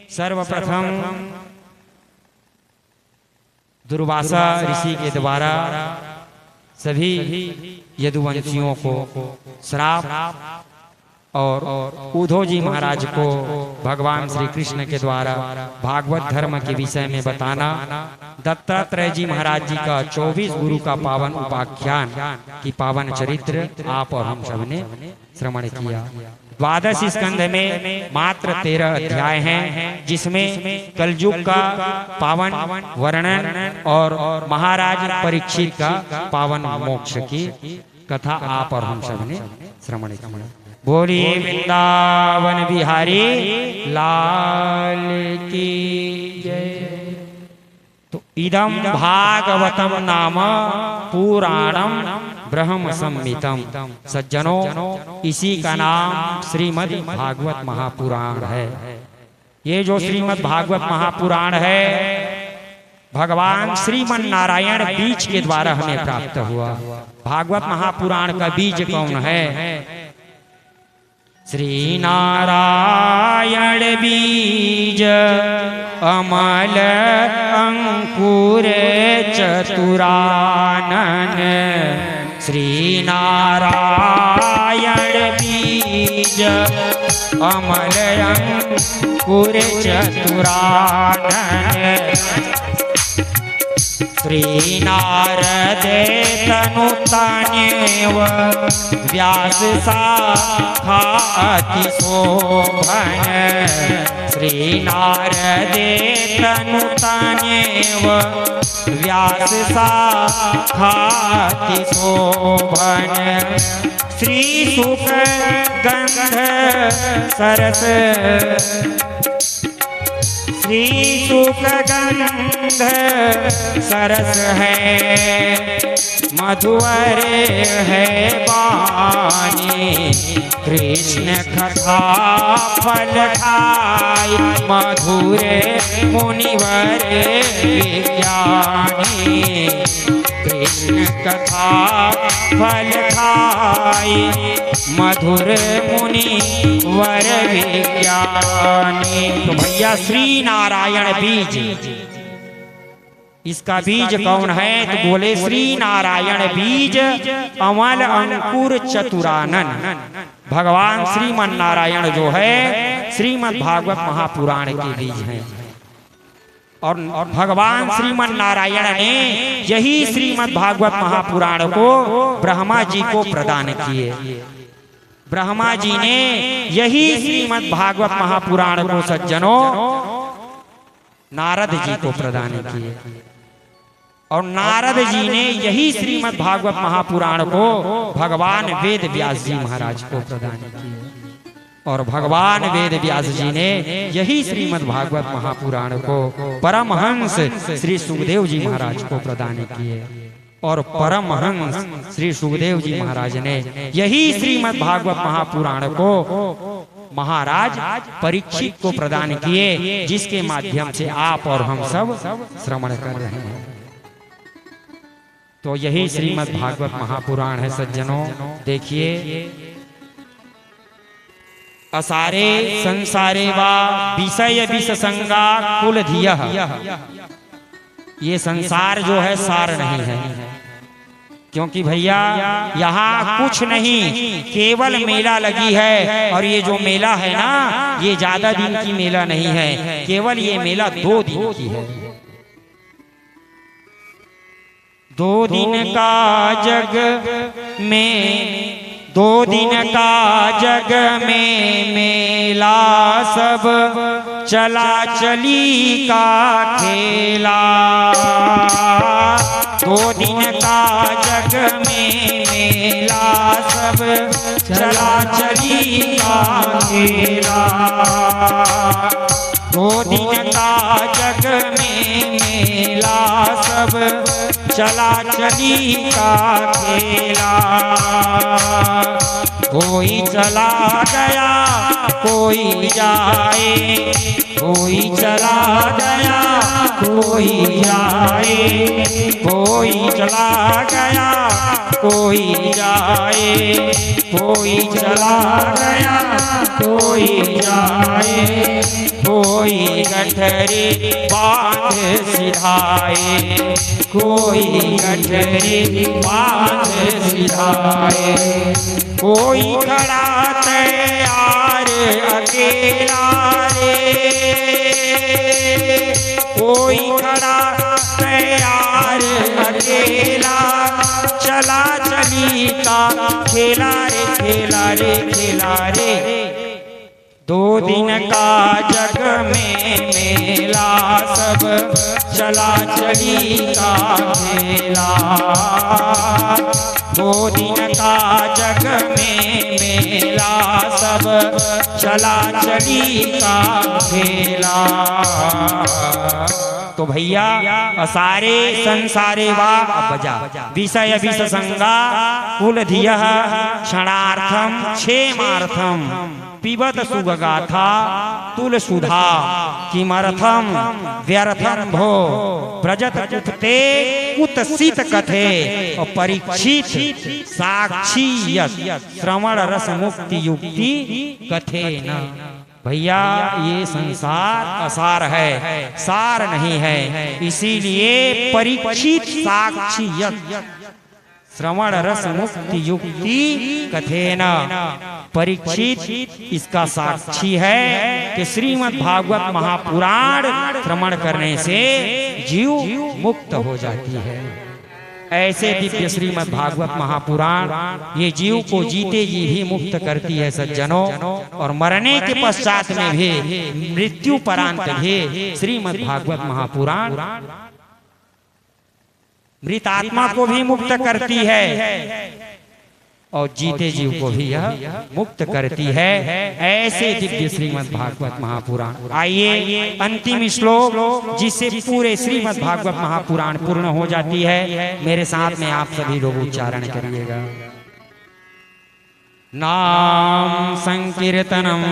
सर्वप्रथम दुर्वासा ऋषि के द्वारा सभी यदुवंशियों को श्राप और उद्धव जी महाराज को भगवान श्री कृष्ण के द्वारा भागवत धर्म के विषय में बताना, दत्तात्रेय जी महाराज जी का 24 गुरु का पावन उपाख्यान की पावन चरित्र आप और हम सब ने श्रवण किया। 12 स्कंध में मात्र 13 अध्याय हैं, जिसमें कलयुग का पावन वर्णन और महाराज परीक्षित का पावन मोक्ष की कथा आप और हम सब ने श्रवण किया। बोलिए वृंदावन बिहारी लाल की जय। तो इदम भागवतम नाम पुराणम ब्रह्म संहितम। सज्जनों, इसी का नाम श्रीमद् भागवत महापुराण है। ये जो श्रीमद् भागवत महापुराण है, भगवान श्रीमन नारायण बीज के द्वारा हमें प्राप्त हुआ। भागवत महापुराण का बीज कौन है? श्री नारायण बीज अमल अंकुर चतुरानन। श्री नारायण बीज अमल अंकुर चतुरानन। श्री नारद तनुतान्येव व्यास शाखाति शोभन। श्री नारद तनुतान्येव व्यास शाखाति शोभन। श्री सुख गंध सरस श्री सुख गंध सरस है, मधुवर है वाणी। कृष्ण कथा फल खाई, मधुर मुनिवर विज्ञानी। कृष्ण कथा फल खाई, मधुर मुनि वर विज्ञानी। तो भैया श्री नारायण बीज, इसका बीज कौन है? तो बोले श्री नारायण बीज अमल अंकुर चतुरानन। भगवान श्रीमन नारायण जो है श्रीमद् भागवत महापुराण के बीज हैं। और भगवान श्रीमन नारायण ने यही श्रीमद् भागवत महापुराण को ब्रह्मा जी को प्रदान किए। ब्रह्मा जी ने यही श्रीमद् भागवत महापुराण को सज्जनों नारद जी को प्रदान किए। और नारद जी ने यही श्रीमद् भागवत महापुराण को भगवान वेद व्यास जी महाराज को प्रदान किए। और भगवान वेद व्यास जी ने यही श्रीमद् भागवत महापुराण को परमहंस श्री सुखदेव जी महाराज को प्रदान किए। और परमहंस श्री सुखदेव जी महाराज ने यही श्रीमद् भागवत महापुराण को महाराज परीक्षित को प्रदान किए, जिसके माध्यम से आप और हम सब श्रवण कर रहे हैं। तो यही श्रीमद् भागवत महापुराण है सज्जनों। देखिए, असारे संसारे वा विषय विषसंगा कुल धियः। ये संसार जो है सार नहीं है, क्योंकि भैया यहाँ कुछ नहीं, केवल मेला लगी है। और ये जो मेला है ना, ये ज्यादा दिन की मेला नहीं है, केवल ये मेला 2 दिन की है। 2 दिन का जग में, 2 दिन का जग में मेला, सब चला चली का खेला। 2 दिन का जग में मेला, सब चला चली का खेला। 2 दिन का जग में मेला, सब चला चली का खेला। कोई चला गया कोई जाए, कोई चला गया कोई जाए, कोई कोई चला गया कोई जाए, कोई चला गया कोई जाए, कोई गठरी बांध सिधाए, कोई गठरी बांध सिधाए, कोई खड़ा तैयार अकेला रे, कोई खड़ा तैयार अकेला, चला चली का खेला रे खेला रे खेला रे। 2 दिन का जग में मेला, सब चला चली का खेला, 2 दिन का जग में मेला, सब चला चली का खेला। तो भैया सारे संसारे वा बजा विषय विष संगा कुल धिय क्षणार्थम क्षेमार्थम पिबत सुगगाथा तुल सुधा किमर्थम व्यर्थम भो व्रजत कुतते कुतसित कथे और परीक्षित साक्षी श्रवण रस मुक्ति युक्ति कथे न। भैया ये संसार असार है, सार नहीं है, इसीलिए परीक्षित साक्षी श्रवण रस मुक्ति युक्ति कथेन। परीक्षित इसका साक्षी है कि श्रीमद् भागवत महापुराण श्रवण करने से जीव मुक्त हो जाती है। ऐसे दिव्य श्रीमद् भागवत महापुराण ये जीव को जीते जी भी मुक्त करती है सज्जनों, और मरने के पश्चात में भी मृत्यु परांत भी श्रीमद् भागवत महापुराण मृत आत्मा को भी मुक्त करती है और जीते जीव को भी यह मुक्त करती है। ऐसे दिव्य श्रीमद् भागवत महापुराण। आइए अंतिम श्लोक जिससे पूरे श्रीमद् भागवत महापुराण पूर्ण हो जाती है, मेरे साथ में आप सभी लोग उच्चारण करिएगा। नाम संकीर्तनम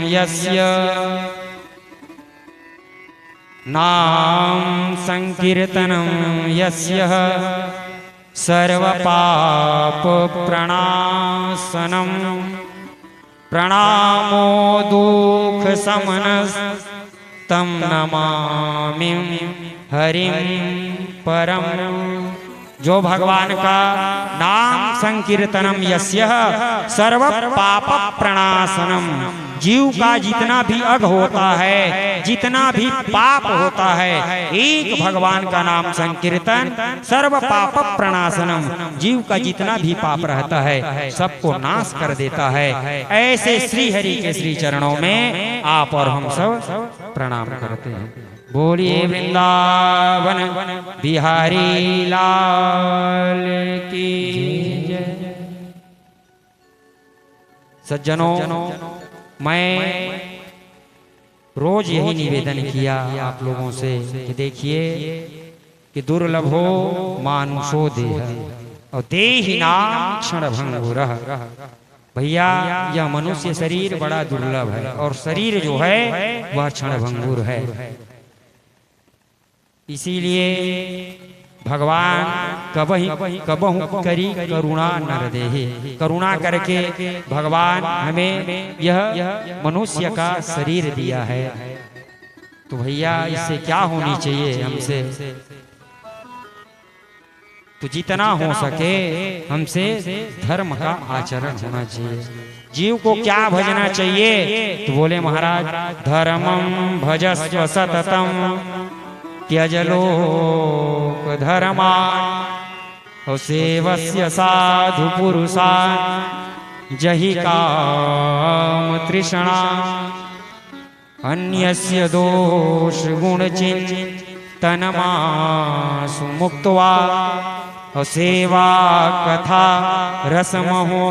यस्य, नाम संकीर्तनम यस्य सर्वपाप प्रणाशनम, प्रणामो दुख समनस तम नमामि हरिं परम। जो भगवान का नाम संकीर्तनम यस्य सर्व पाप प्रणाशनम, जीव का जितना भी अघ होता है, जितना भी पाप होता है, एक भगवान का नाम संकीर्तन सर्व पाप प्रणाशनम, जीव का जितना भी पाप रहता है सबको नाश कर देता है। ऐसे श्री हरि के श्री चरणों में आप और हम सब प्रणाम करते हैं। बोलिए वृंदावन बिहारी लाल की जय। सज्जनों, मैं रोज यही निवेदन किया आप लोगों से कि देखिए कि दुर्लभो मानुषो देह और देहि नाम क्षण भंगुरः। भैया यह मनुष्य शरीर बड़ा दुर्लभ है और शरीर जो है वह क्षण भंगुर है। इसीलिए भगवान कबहु करी करुणा नर देहि, करुणा करके भगवान हमें यह मनुष्य का शरीर दिया है। तो भैया इससे क्या होनी चाहिए हमसे, तो जितना हो सके हमसे धर्म का आचरण होना चाहिए। जीव को क्या भजना चाहिए, तो बोले महाराज धर्मं भजस्व सततम त्यजलोक धर्मान् सेवस्य साधु पुरुषान् जहि काम तृष्णा अन्यस्य दोष गुण चिन्तनमासु मुक्त्वा सेवा कथा रसमहो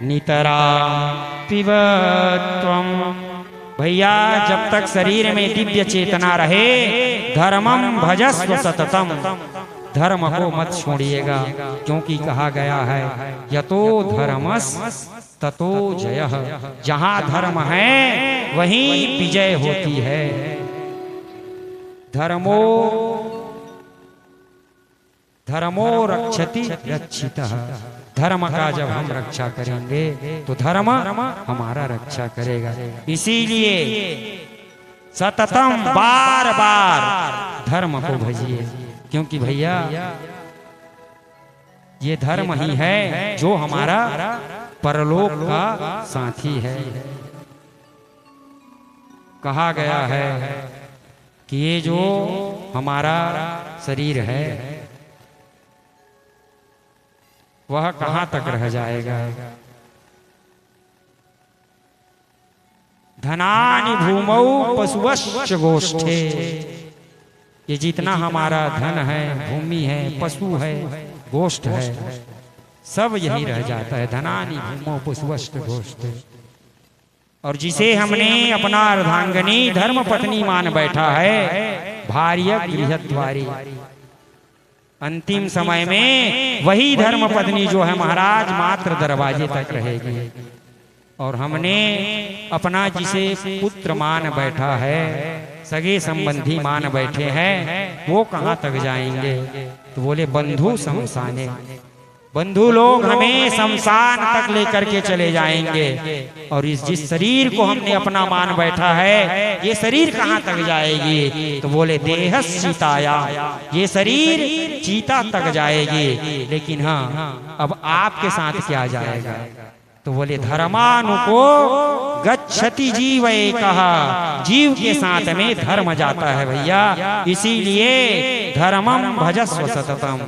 नितरा पिबत्वम्। भैया जब तक शरीर में दिव्य चेतना रहे धर्मम भजस्व सततम, धर्म को मत छोड़िएगा, क्योंकि कहा गया है यतो धर्मस् ततो जयः। जहाँ धर्म है वहीं विजय होती है। धर्मो धर्मो रक्षति रक्षितः। धर्म का जब हम रक्षा करेंगे तो धर्म हमारा रक्षा करेगा। इसीलिए सततम बार बार धर्म को भजिए, क्योंकि भैया ये धर्म ही है जो हमारा परलोक का साथी है। कहा गया है कि ये जो हमारा शरीर है वह कहाँ तक रह जाएगा। धनानि भूमौ पशुवश्च गोष्ठे। ये जितना हमारा धन है, भूमि है, पशु है, गोष्ठ है, सब यही रह जाता है। धनानि भूमौ पशुवश्च गोष्ठे। और जिसे हमने अपना अर्धांगिनी धर्म पत्नी मान बैठा है, भार्य गृहद्वारी, अंतिम समय में वही धर्म पत्नी जो है महाराज मात्र दरवाजे तक रहेगी। और हमने अपना जिसे पुत्र मान बैठा है, सगे संबंधी मान बैठे हैं, वो कहाँ तक जाएंगे। तो बोले बंधु शमशाने। बंधु लोग हमें शमशान तक लेकर के चले जाएंगे। और इस जिस शरीर को हमने अपना मान बैठा है, ये शरीर कहाँ तक जाएगी। तो बोले देहश्चिताया, ये शरीर चीता तक जाएगी। लेकिन हाँ, अब आपके साथ क्या जाएगा। तो बोले धर्मानुको गच्छति जीव कहा, जीव के साथ में धर्म जाता है भैया। इसीलिए धर्मम भजस्व सततम।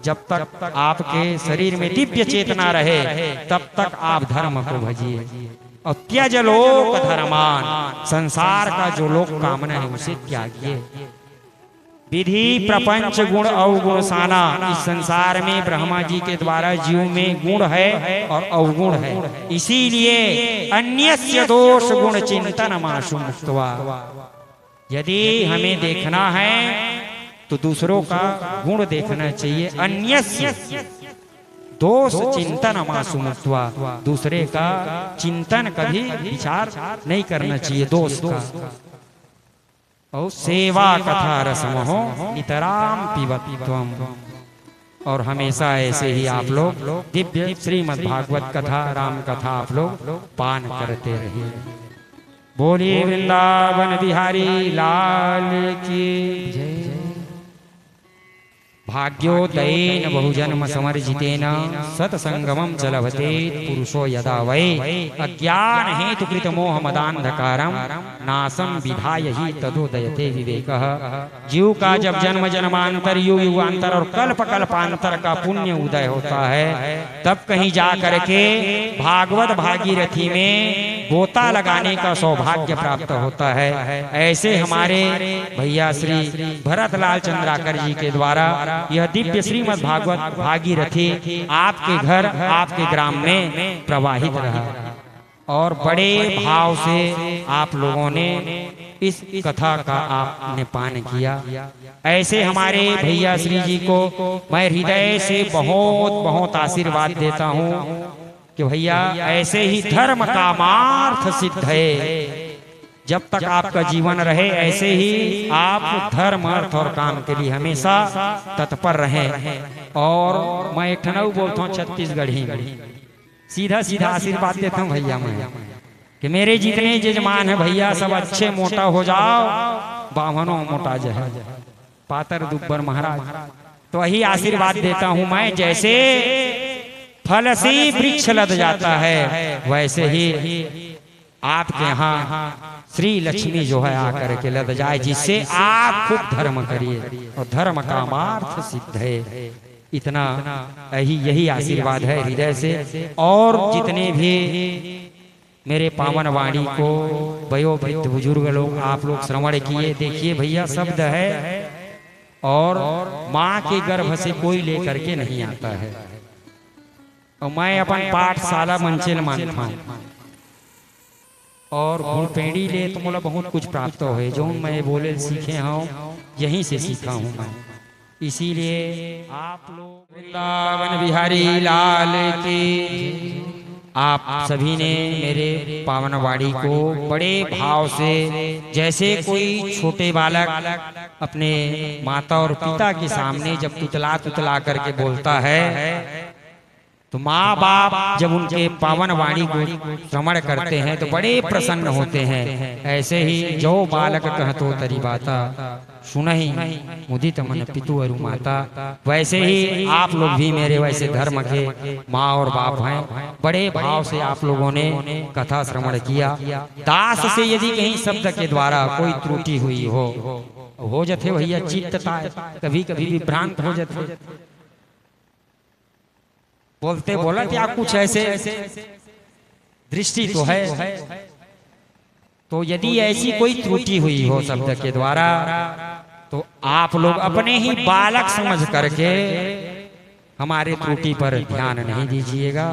जब तक आपके शरीर में दिव्य चेतना रहे तब तक आप धर्म को भजिए। और त्यज लोक धर्मान, संसार का जो लोक कामना है उसे त्यागिए। विधि प्रपंच गुण अवगुण साना। इस संसार में ब्रह्मा जी के द्वारा जीव में गुण है और अवगुण है। इसीलिए अन्यस्य दोष गुण चिंतन माशु मुक्त्वा। यदि हमें देखना है तो दूसरों का गुण देखना चाहिए। अन्यस्य दोष चिंतन माशु मुक्त्वा। दूसरे का चिंतन कभी विचार नहीं करना चाहिए दोष का। और सेवा कथा रसमहो नितराम पिबत्वम। और हमेशा ऐसे ही आप लोग दिव्य श्रीमद् भागवत कथा, राम कथा आप लोग पान करते रहिए। बोलिए वृंदावन बिहारी लाल की जय। भाग्योदयेन बहुजन्म समर्जितेन सत्संगमं च लभते पुरुषो यदा वै अज्ञान हेतु कृत मोह मदांधकारम नासम विधाय ही तदोदयते विवेकः। जीव का जब जन्म जन्मांतर युग युगांतर और कल्प कल्पांतर का पुण्य उदय होता है, तब कहीं जा करके भागवत भागीरथी में गोता लगाने का सौभाग्य प्राप्त होता है। ऐसे हमारे भैया श्री भरतलाल चंद्राकर जी के द्वारा यह दिव्य श्रीमद् भागवत भागीरथी आपके घर, आपके ग्राम में प्रवाहित रहा। और बड़े भाव से आप लोगों ने इस कथा का आपने पान किया। ऐसे हमारे भैया श्री जी को मैं हृदय से बहुत बहुत आशीर्वाद देता हूँ कि भैया ऐसे ही धर्म का मार्थ सिद्ध है। जब तक आपका जीवन रहे ऐसे ही आप धर्म अर्थ और काम के लिए हमेशा तत्पर रहें। और मैं एक ठनाऊ बोलता हूँ छत्तीसगढ़ी में, सीधा सीधा आशीर्वाद देता हूँ भैया मैं कि मेरे जितने जजमान है भैया सब अच्छे मोटा हो जाओ, बाभनों मोटा जाए, पातर दुब्बर महाराज। तो वही आशीर्वाद देता हूँ मैं। जैसे फल से वृक्ष लद जाता है, वैसे ही आपके यहाँ श्री लक्ष्मी जो है आकर के लद जाए, जिससे आप खुद धर्म करिए और धर्म का मार्थ सिद्ध है। इतना यही आशीर्वाद है हृदय से। और जितने भी मेरे पावन वाणी को वयोवृद्ध बुजुर्ग लोग आप लोग श्रवण किए, देखिए भैया शब्द है और माँ के गर्भ से कोई लेकर के नहीं आता है। और मैं अपन पाठशाला मंचिल मानता हूँ और घुड़पेड़ी ले तो मोला बहुत कुछ प्राप्त हो है, जो मैं बोले सीखे हूँ यहीं से सीखा हूँ मैं। इसीलिए आप लोग वृंदावन बिहारी लाल की आप सभी ने मेरे पावन वाणी को बड़े भाव से, जैसे कोई छोटे बालक अपने माता और पिता के सामने जब तुतला तुतला करके बोलता है, तो माँ बाप जब उनके पावन वाणी को श्रवण करते हैं तो बड़े प्रसन्न होते हैं। ऐसे ही जो बालक कहतो तरी बाता सुनहि मुदित मन पितु अरु माता, वैसे ही आप लोग भी मेरे वैसे धर्म के माँ और बाप हैं। बड़े भाव से आप लोगों ने कथा श्रवण किया। दास से यदि कहीं शब्द के द्वारा कोई त्रुटि हुई हो जाते भैया चित्तता, कभी कभी विभ्रांत हो जाते, बोलते बोला क्या कुछ ऐसे दृष्टि तो है। तो यदि ऐसी कोई त्रुटि हुई हो शब्द के द्वारा, तो आप लोग अपने ही बालक समझ करके हमारे त्रुटि पर ध्यान नहीं दीजिएगा।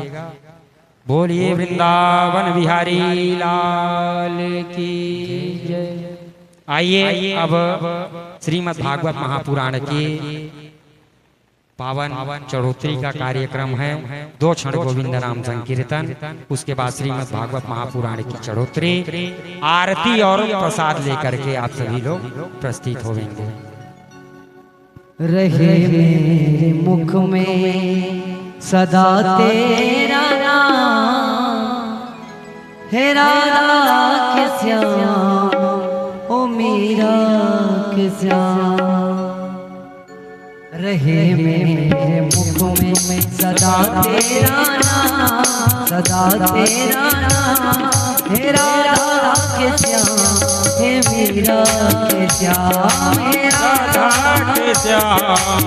बोलिए वृंदावन बिहारी लाल की जय। आइए अब श्रीमद् भागवत महापुराण की पावन चढ़ोत्री का कार्यक्रम है। 2 क्षण गोविंद नाम संकीर्तन, उसके बाद श्रीमद् भागवत महापुराण की चढ़ोत्री, आरती और प्रसाद लेकर के आप सभी लोग प्रस्तुत होंगे। रहे मेरे मुख में सदा तेरा नाम, हे राधा के श्याम ओ मेरा के श्याम। रहे मेरे मुख में सदा तेरा नाम, सदा तेरा नाम, हे राधा के श्याम हे मीरा के श्याम, हे राधा के श्याम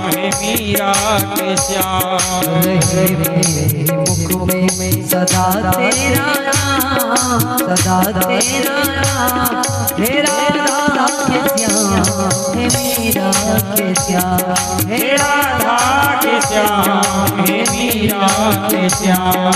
हे मीरा के श्याम। रहे मेरे मुख में सदा तेरा नाम, सदा तेरा नाम, हे राधा के श्याम हे मीरा के श्याम, हे राधा के श्याम हे मीरा के श्याम।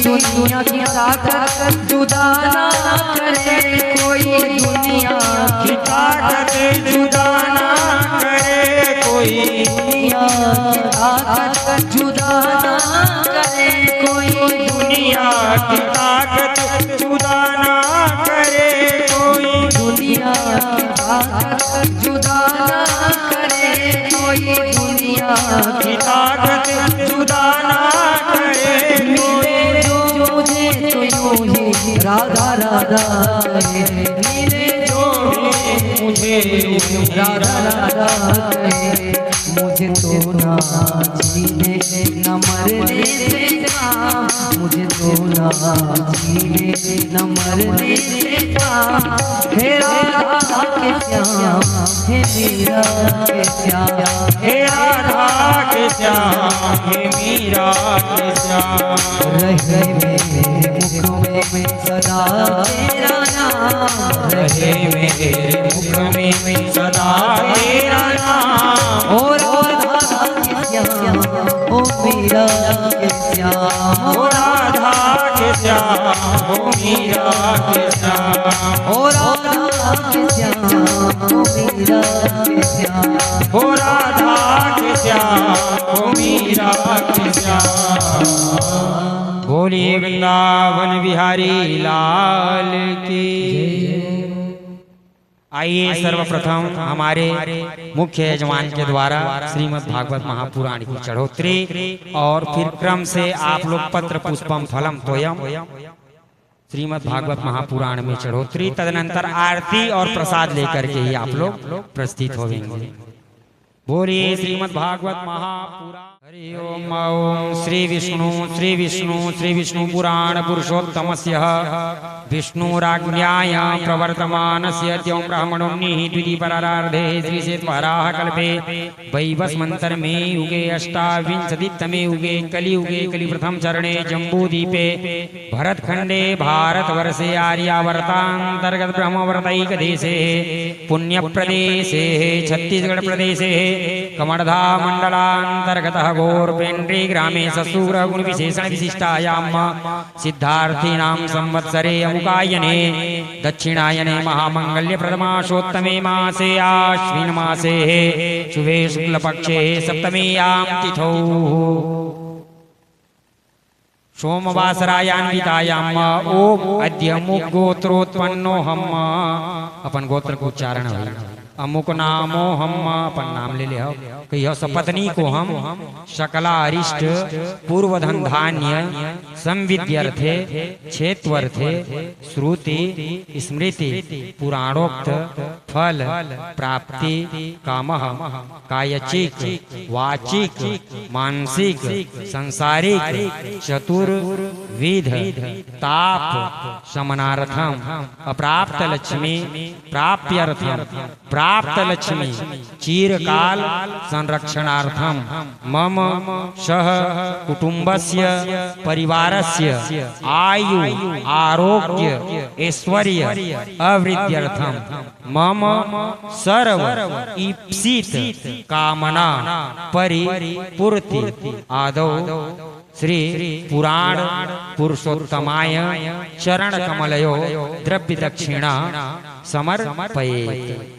दुनिया की ताकत जुदा ना करे कोई, दुनिया की ताकत जुदा ना करे कोई, दुनिया की ताकत जुदा ना करे कोई, दुनिया की ताकत जुदा ना करे कोई, दुनिया की ताकत जुदा ना करे कोई, दुनिया की ताकत जुदा ना करे कोई। राधा राधा मेरे जो मुझे राधा राधा मुझे तो ना जीने न मरने देता, मुझे तो ना जीने न मरने देता, हे राधा के श्याम हे मीरा के श्याम, हे राधा के श्याम हे मीरा के श्याम। रहे मेरे मुख में सदा तेरा नाम, रहे मेरे मुख में सदा तेरा नाम, ओ राधा के श्याम ओ मीरा के श्याम, ओ राधा के श्याम ओ मीरा के श्याम, ओ राधा के श्याम ओ मीरा के श्याम, ओ राधा के श्याम ओ मीरा के श्याम। बोलिए वृंदावन बिहारी लाल की। आइए सर्वप्रथम हमारे मुख्य यजमान के द्वारा श्रीमद् भागवत महापुराण की चढ़ोत्री और फिर क्रम से आप लोग पत्र पुष्पम फलम तोयम श्रीमद् भागवत महापुराण में चढ़ोत्री, तदनंतर आरती और प्रसाद लेकर के ही आप लोग प्रस्तुत होंगे। बोलिए श्रीमद् भागवत महापुराण। हरि ओम श्री विष्णु पुराण पुरुषोत्तमस्य विष्णुराज्ञाया प्रवर्तमानस्य त्यों ब्राह्मणोन्निः द्वितीयपरार्धे श्रीशेत्वराः कल्पे वैवस्मन्तरमे युगे अष्टाविंशतितमे युगे कलियुगे कलिप्रथम चरणे जम्बूद्वीपे भरतखण्डे भारतवर्षे आर्यावर्तान्तर्गत ब्रह्मवर्तैकदेशे पुण्यप्रदेशे छत्तीसगढ़ प्रदेशे कमर्धा मण्डलान्तर्गतः घोरपेण्ड्रे ग्रामे ससूर गुण विशेषण विशिष्टायां सिद्धार्थीनां संवत्सरे अमुकायने दक्षिणायने महामंगल्य प्रथमाशोत्तमे मासे आश्विन मासे शुभे शुक्लपक्षे सप्तमीयां तिथौ सोमवासरायान्वितायां ओम अद्य मुख गोत्रोत्पन्नो हम अपन गोत्र को उच्चारण है अमुक नामो हम अपन नाम ले ले कहियो सपत्नी को हम शकला अरिष्ट पूर्वधन धान्य संविद्यर्थे क्षेत्वर्थे श्रुति स्मृति पुराणोक्त फल प्राप्ति कामः कायचिक वाचिक मानसिक सांसारिक चतुर्विध ताप शमनार्थम अप्राप्त लक्ष्मी प्राप्त्यर्थम प्राप्त लक्ष्मी चिरकाल संरक्षणार्थम मम सह कुटुंबस्य परिवारस्य आयु आरोग्य ऐश्वर्य अवृद्ध्यर्थम मम सर्व ईप्सित कामना परिपूर्ति आदौ श्री पुराण पुरुषोत्तमाय चरण कमलयो द्रव्य दक्षिणा समर्पयेत्।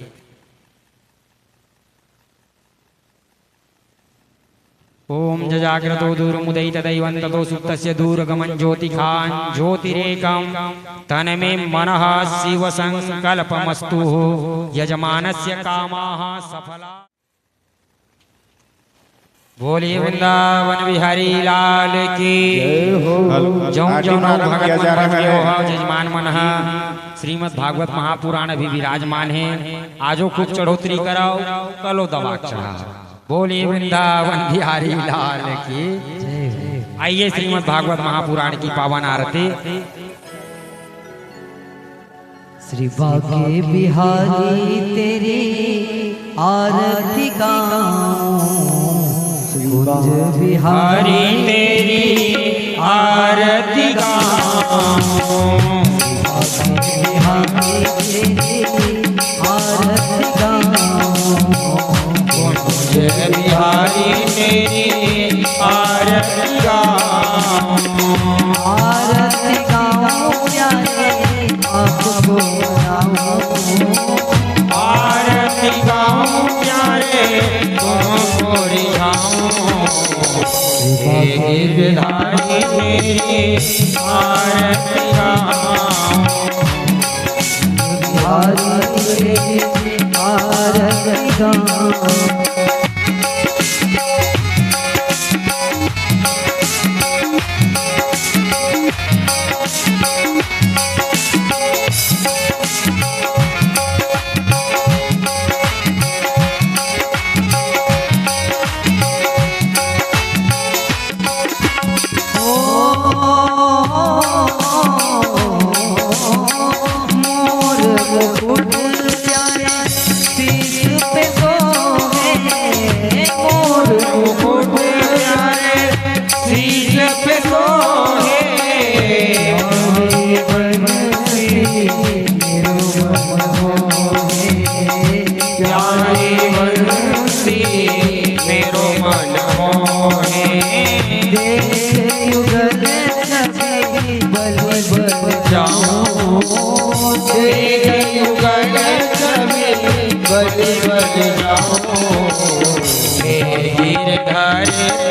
ओम जजाग्रतो दूरमुदयित दैवन्ततो सुप्तस्य दूरगमन ज्योतिखान ज्योतिरेकं तन्मे मनः शिव संकल्पमस्तु यजमानस्य कामाः सफला। बोलिए वृंदावन बिहारी लाल की जौ जौ भगत जजमान मन श्रीमद् भागवत महापुराण भी विराजमान है। आजो खूब चढ़ोतरी कराओ कलो दवा चढ़ा। बोलिए वृंदावन बिहारी लाल की। आइए श्रीमद् भागवत महापुराण की पावन आरती। श्री बाके बिहारी तेरी आरती गाऊं, कुंज बिहारी तेरी आरती गाऊं, बिहारी तेरी आरती गाऊं, कुंज बिहारी तेरी आरती गाऊं, आरती गाऊं प्यारे आपको गाऊं, आरती गाऊं प्यारे तुमको रिझाऊं, गिरधारी तेरी आरती गाऊं, बिहारी तेरी आरती गाऊं।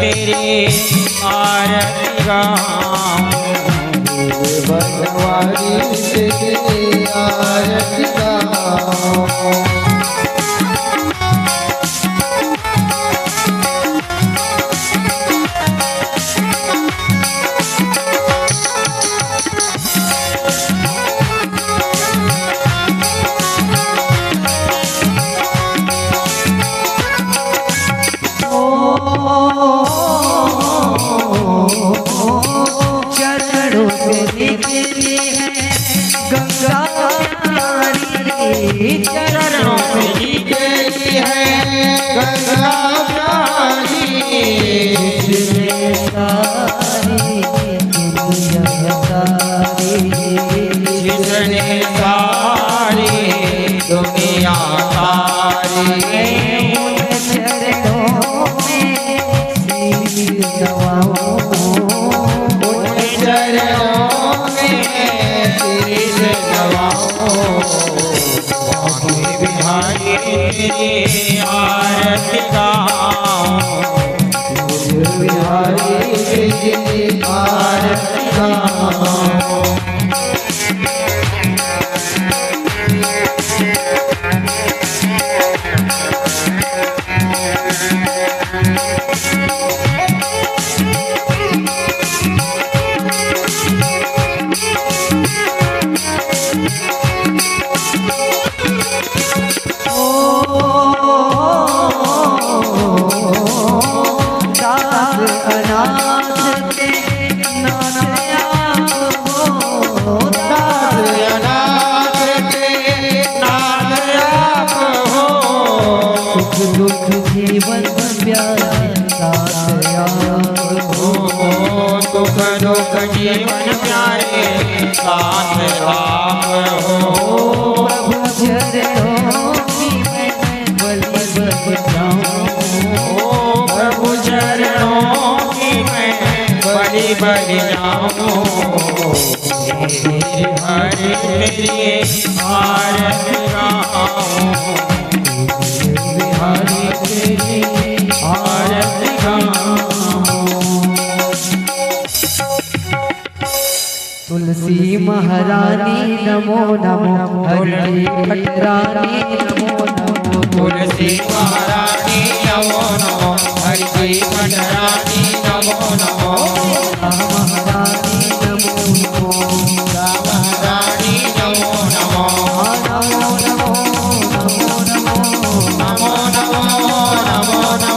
तेरी आरती गाऊं, बनवारी तेरी आरती गाऊं। ओ तेरी आरती गाऊं बिहारी तेरी आरती गाऊं जीवन प्यारे साथ आप हो दुख दुख जीवन प्यारे साथ आप हो प्रभु चरणों की मैं बलि बजाऊं प्रभु चरणों की मैं बलि जाऊं हरि तेरी आरती गाऊं बिहारी तेरी आरती गाऊं तुलसी महारानी नमो नमो हरि पटरानी नमो नमो तुलसी महारानी नमो नमो हरि पटरानी नमो नमो महारानी नमो नमो महारानी नमो नमो नमो नमो नमो नमो नमो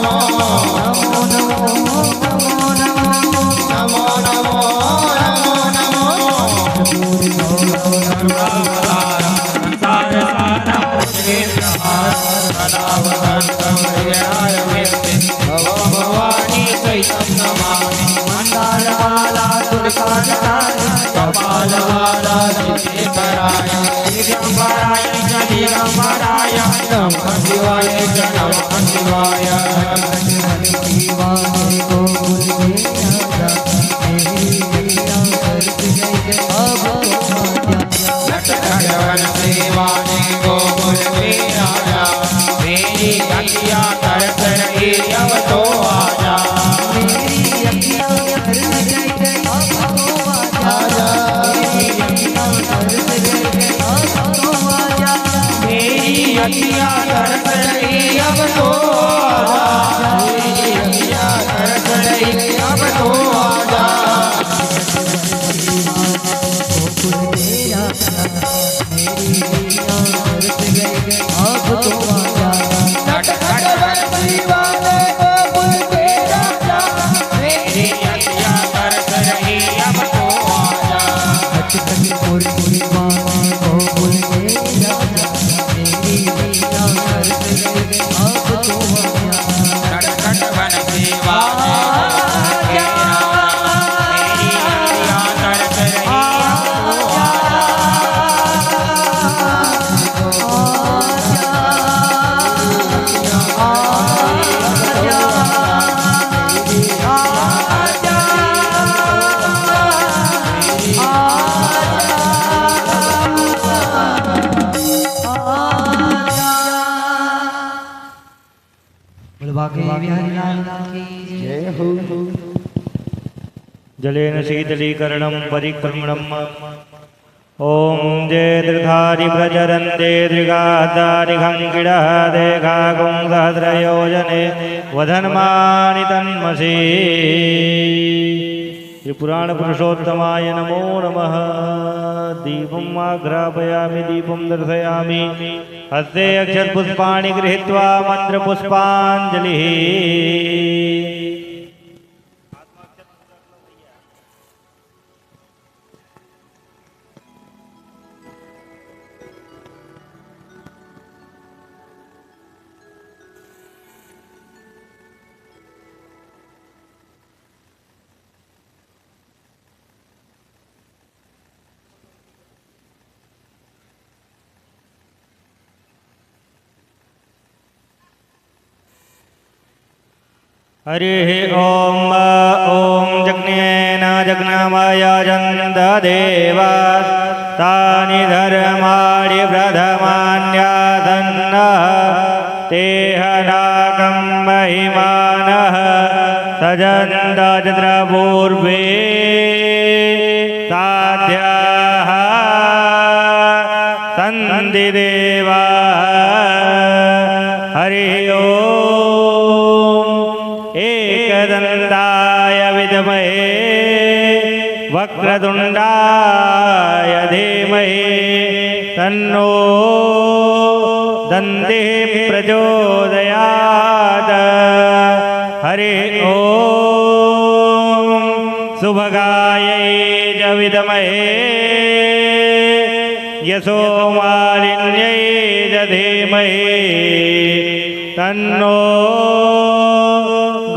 नमो नमो नमो नमो नमो भवानी सहितं नमामि मंदारमाला तुलसीदास कपालवाला दिगंबराय दिगंबराय च दिगंबराय नमः शिवाय च नमः शिवाय दीवाने को भूल गया मेरी गैया करके गई अब लटकड़वन दीवाने को भूल गया मेरी अखियाँ तरस रही अब तो आजा मेरी अखियाँ तरस गई अब तो आजा मेरी अखियाँ तरस गई अब तो आजा मेरी अखियाँ तरस रही अब तो आजा मेरी अखियाँ तरस रही अब तो आजा लटकड़वन दीवाने को भूल गया मेरी अखियाँ तरस रही अब तो आजा लटकड़वन दीवाने मेरी अखियाँ तरस रही अब तो जय हो जलेन शीतलीकरणं परिक्रमणम् ॐ जय दृधारि प्रचरन्ते दृगादारिघङ्किडः देखागुं सहस्रयोजने वधन्मानि तन्मसि पुराणपुरुषोत्तमाय नमो नमः दीपम् आघ्रापयामि दीपं दर्शयामि हस्ते अक्षरपुष्पाणि गृहीत्वा मन्त्रपुष्पाञ्जलिः हरिः ॐ ॐ जज्ञेन जज्ञमयजन्त देवा तानि धर्माणि प्रथमान्यासन्न ते हनाकं महिमानः सजन्दाजत्र पूर्वे साध्याः सन्ति देवाः हरिः ओम् एकदन्ताय विद्महे वक्रतुण्डाय धीमहि तन्नो दन्तिः प्रचोदयात् हरिः ओम् सुभगायै च विद्महे यशोमालिन्यै च धीमहि तन्नो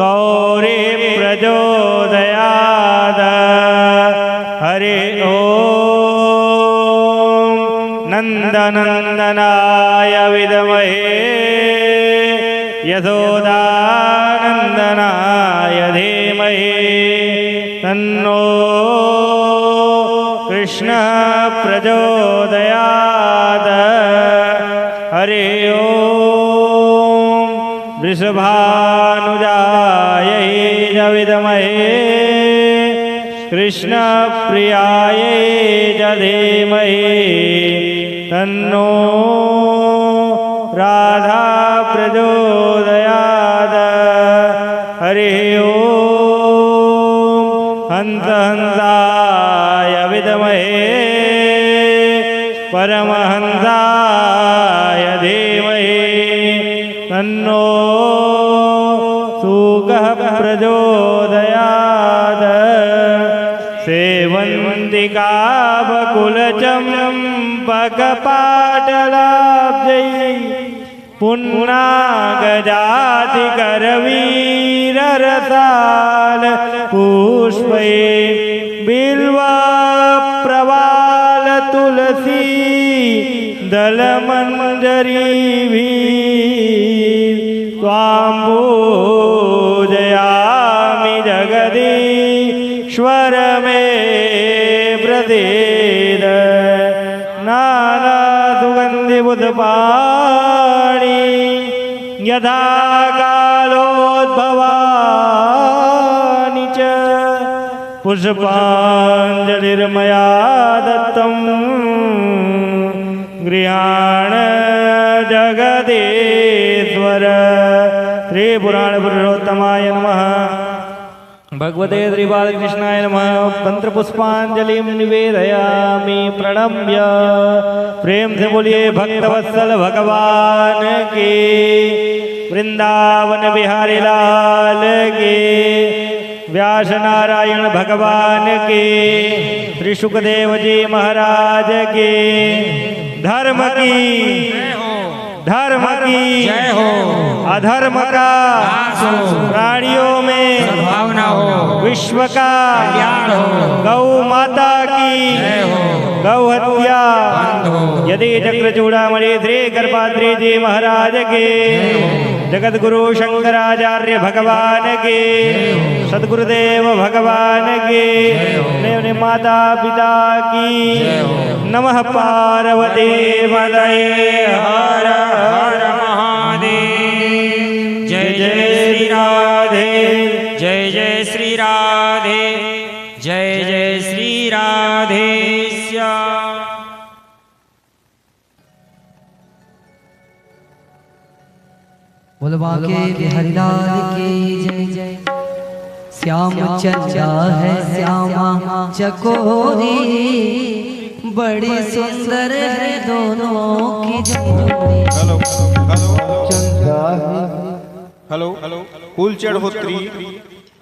गौरी प्रचोदयात् हरिः ओम् नन्दनन्दनाय विद्महे यशोदानन्दनाय धीमहि तन्नो कृष्णः प्रचोदयात् हरिः ओम् वृषभानुजायै च विद्महे कृष्णप्रियायै च धीमहि तन्नो राधा प्रचोदयात् हरिः ओम् हंसहंसाय विद्महे परमहंसाय धीमहि तन्नो सूकः प्रचोदयात् सेवन्तिका बकुलचम्पकपाटलाब्जै पुन्नागजातिकरवीररसाल पुष्पै बिल्वप्रवाल तुलसी दलमञ्जरीभिः त्वां पूजयामि जगदीश्वर मे प्रसीद नानासुगन्धिबुधपाणि यथा कालोद्भवानि च पुष्पाञ्जलिर्मया दत्तं गृहाण जगदीश्वर। श्री पुराण पुरुषोत्तमाय नमः। भगवते श्री बालकृष्णाय नमः। मंत्र पुष्पांजलि निवेदयामि प्रणम्य। प्रेम से बोलिए भक्तवत्सल भगवान की, वृंदावन बिहारी लाल की, व्यास नारायण भगवान की, श्री सुखदेव जी महाराज की, धर्म की जय हो, अधर्म का प्राणियों में भावना हो, विश्व का कल्याण हो, गौ माता की गौ हत्या, यदि चक्र चूड़ामणि श्री गर्भाद्री जी महाराज के, जगत गुरु शंकराचार्य भगवान के, सदगुरुदेव भगवान के, अपने माता पिता की, नमः पार्वती पतये हर हर महादेव। जय जय श्री राधे, जय जय श्री राधे, जय जय श्री राधे श्याम। बोलवा के बिहारी लाल की जय जय। श्याम चंदा है श्यामा चकोरी, बड़ी सुंदर है दोनों की जोड़ी। हेलो कुल चढ़ोतरी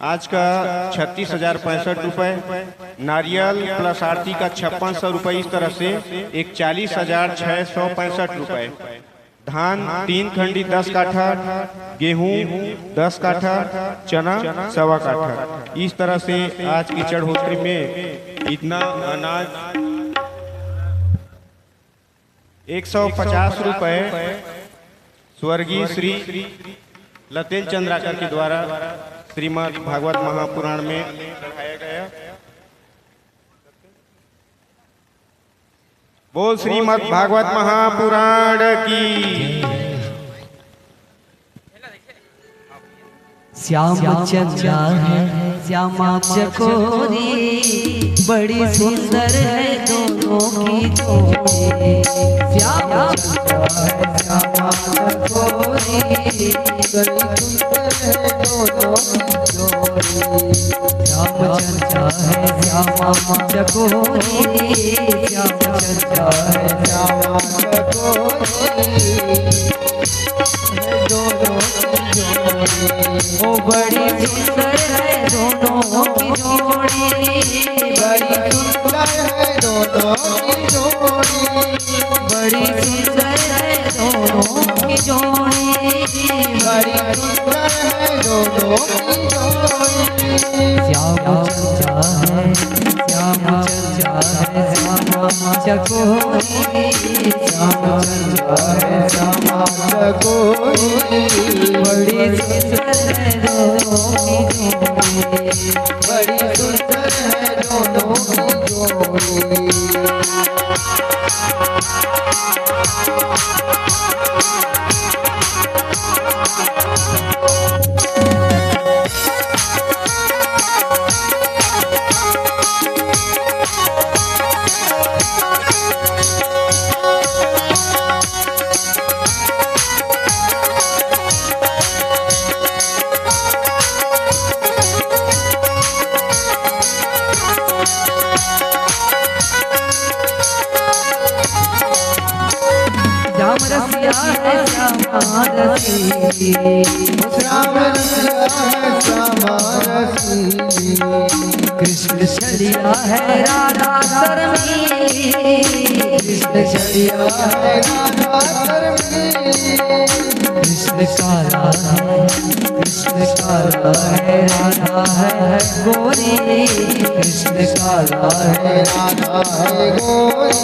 आज का 36,065 रुपये, नारियल प्लस आरती का 5600 रुपये, इस तरह से 41,665 रुपये। धान 3 खंडी 10 काठा, गेहूं 10 काठा, चना 1.25 काठा। इस तरह से आज की चढ़ोतरी में इतना अनाज 150 रुपये स्वर्गीय श्री लतेन चंद्राकर के द्वारा श्रीमद् भागवत महापुराण में चढ़ाया गया। बोल श्रीमद् भागवत महापुराण की। श्याम चंद्रा है श्यामा चकोरी, बड़ी सुंदर है दोनों की जोड़ी। श्याम चंद्रा है श्यामा चकोरी, बड़ी सुंदर है दोनों की जोड़ी। श्याम चंद्रा है श्यामा चकोरी, श्याम चंद्रा है श्यामा चकोरी, दोनों की जोड़ी। ओ बड़ी सुंदर है दोनों की जोड़ी, बड़ी सुंदर है दोनों की जोड़ी, बड़ी सुंदर है दोनों की जोड़ी, बड़ी सुंदर है दोनों की जोड़ी। श्याम चंद्रा है श्याम चंद्रा है श्यामा चकोरी, श्याम चंद्रा है श्यामा चकोरी, बड़ी सुंदर है दोनों की जोड़ी, बड़ी सुंदर है दोनों की जोड़ी। श्याम रसिया है श्यामा रसीली, श्याम रसिया है श्यामा रसीली, कृष्ण छलिया है राधा शर्मीली, कृष्ण छलिया है राधा शर्मीली, कृष्ण काला है कृष्ण काला है राधा है गोरी, कृष्ण काला है राधा है गोरी,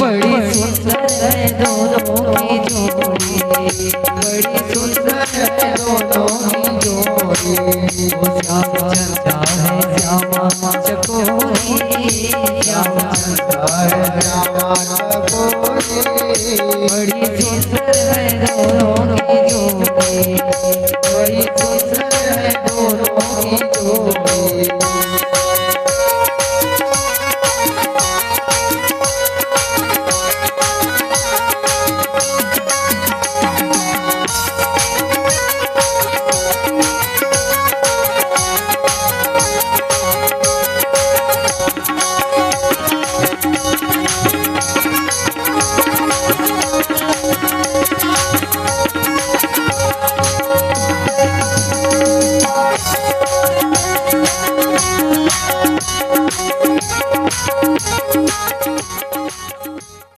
बड़ी सुंदर है दोनों की जोड़ी, बड़ी सुंदर है दोनों की जोड़ी। वो श्याम चंद्रा है श्यामा चकोरी, श्याम चंद्रा है श्यामा चकोरी, बड़ी सुंदर है दोनों